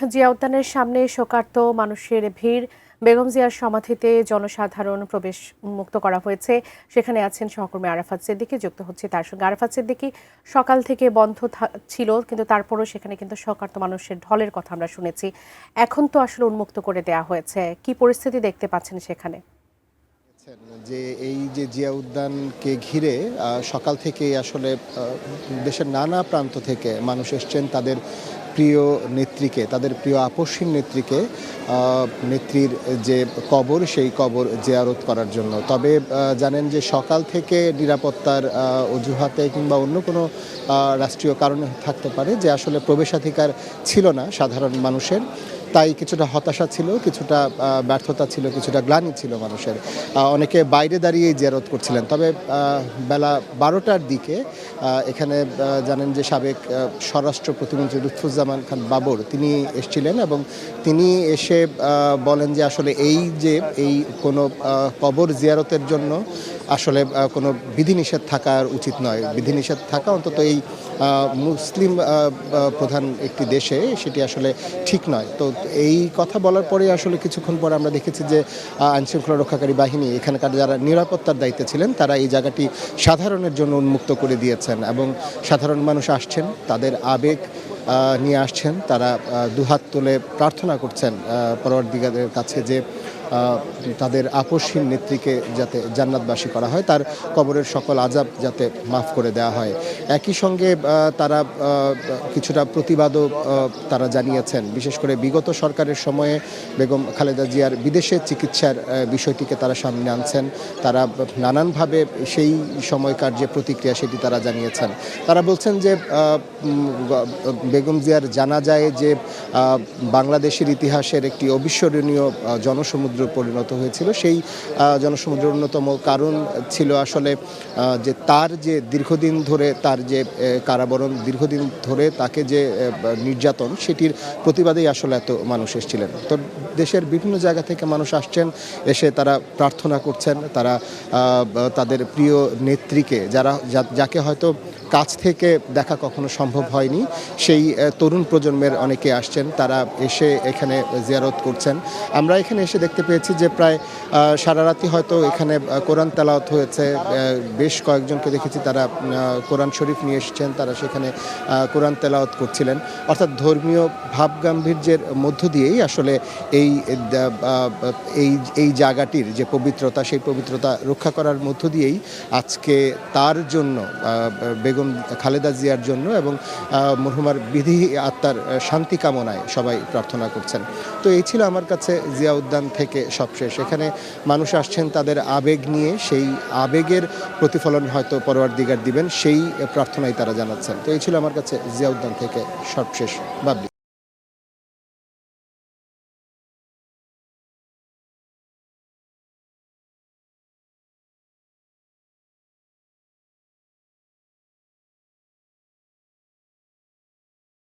জিয়া উদ্যানের সামনে শোকার্ত মানুষের ভিড়। বেগম জিয়ার সমাধিতে জনসাধারণ প্রবেশ মুক্ত করা হয়েছে। সেখানে আছেন সহকর্মী আরাফাত সিদ্দিকী, যুক্ত হচ্ছে তার সঙ্গে। আরাফাত সিদ্দিকী, সকাল থেকে বন্ধ ছিল, কিন্তু তারপরও সেখানে কিন্তু শোকার্ত মানুষের ঢলের কথা আমরা শুনেছি। এখন তো আসলে উন্মুক্ত করে দেয়া হয়েছে, কি পরিস্থিতি দেখতে পাচ্ছেন সেখানে? যে এই যে জিয়া উদ্যানকে ঘিরে সকাল থেকেই আসলে দেশের নানা প্রান্ত থেকে মানুষ এসছেন তাদের প্রিয় নেত্রীকে, তাদের প্রিয় আপসহীন নেত্রীকে, নেত্রীর যে কবর সেই কবর জিয়ারত করার জন্য। তবে জানেন যে সকাল থেকে নিরাপত্তার অজুহাতে কিংবা অন্য কোনো রাষ্ট্রীয় কারণে থাকতে পারে যে আসলে প্রবেশাধিকার ছিল না সাধারণ মানুষের, তাই কিছুটা হতাশা ছিল, কিছুটা ব্যর্থতা ছিল, কিছুটা গ্লানি ছিল মানুষের। অনেকে বাইরে দাঁড়িয়েই জিয়ারত করছিলেন। তবে বেলা 12টার দিকে এখানে জানেন যে সাবেক স্বরাষ্ট্র প্রতিমন্ত্রী লুৎফুজ্জামান খান বাবর তিনি এসেছিলেন এবং তিনি এসে বলেন যে আসলে এই কোনো কবর জিয়ারতের জন্য আসলে কোনো বিধিনিষেধ থাকার উচিত নয়। বিধিনিষেধ থাকা অন্তত এই মুসলিম প্রধান একটি দেশে সেটি আসলে ঠিক নয়। তো এই কথা বলার পরে আসলে কিছুক্ষণ পরে আমরা দেখেছি যে আইনশৃঙ্খলা রক্ষাকারী বাহিনী, এখানকার যারা নিরাপত্তার দায়িত্বে ছিলেন, তারা এই জায়গাটি সাধারণের জন্য উন্মুক্ত করে দিয়েছেন এবং সাধারণ মানুষ আসছেন, তাদের আবেগ নিয়ে আসছেন, তারা দুহাত তুলে প্রার্থনা করছেন পরওয়ারদিগারের কাছে যে তাদের আপসহীন নেত্রীকে যাতে জান্নাতবাসী করা হয়, তার কবরের সকল আযাব যাতে মাফ করে দেওয়া হয়। একই সঙ্গে তারা কিছুটা প্রতিবাদও তারা জানিয়েছেন। বিশেষ করে বিগত সরকারের সময়ে বেগম খালেদা জিয়ার বিদেশে চিকিৎসার বিষয়টিকে তারা সামনে আনছেন। তারা নানানভাবে সেই সময়কার যে প্রতিক্রিয়া সেটি তারা জানিয়েছেন। তারা বলছেন যে বেগম জিয়ার জানাজায় যে বাংলাদেশের ইতিহাসের একটি অবিস্মরণীয় জনসমুদ্র পরিণত হয়েছিল, সেই জনসমুদ্রের অন্যতম কারণ ছিল আসলে যে তার যে দীর্ঘদিন ধরে তার যে কারাবরণ, দীর্ঘদিন ধরে তাকে যে নির্যাতন, সেটির প্রতিবাদেই আসলে এত মানুষ এসেছিলেন। তো দেশের বিভিন্ন জায়গা থেকে মানুষ আসছেন, এসে তারা প্রার্থনা করছেন, তারা তাদের প্রিয় নেত্রীকে, যাকে হয়তো কাছ থেকে দেখা কখনো সম্ভব হয়নি, সেই তরুণ প্রজন্মের অনেকে আসছেন, তারা এসে এখানে জিয়ারত করছেন। আমরা এখানে এসে দেখতে পেয়েছি যে প্রায় সারা রাতি হয়তো এখানে কোরআন তেলাওয়াত হয়েছে। বেশ কয়েকজনকে দেখেছি তারা কোরআন শরীফ নিয়ে এসেছেন, তারা সেখানে কোরআন তেলাওয়াত করছিলেন। অর্থাৎ ধর্মীয় ভাবগাম্ভীর্যের মধ্য দিয়েই আসলে এই জায়গাটির যে পবিত্রতা, সেই পবিত্রতা রক্ষা করার মধ্য দিয়েই আজকে তার জন্য, বেগম খালেদা জিয়ার জন্য এবং মরহুমার বিধি আত্মার শান্তি কামনায় সবাই প্রার্থনা করছেন। তো এই ছিল আমার কাছে জিয়া উদ্যান থেকে সবশেষ। এখানে মানুষ আসছেন তাদের আবেগ নিয়ে, সেই আবেগের প্রতিফলন হয়তো পরওয়ারদিগার দিবেন, সেই প্রার্থনাই তারা জানাচ্ছেন। তো এই ছিল আমার কাছে জিয়া উদ্যান থেকে সবশেষ বাবলি।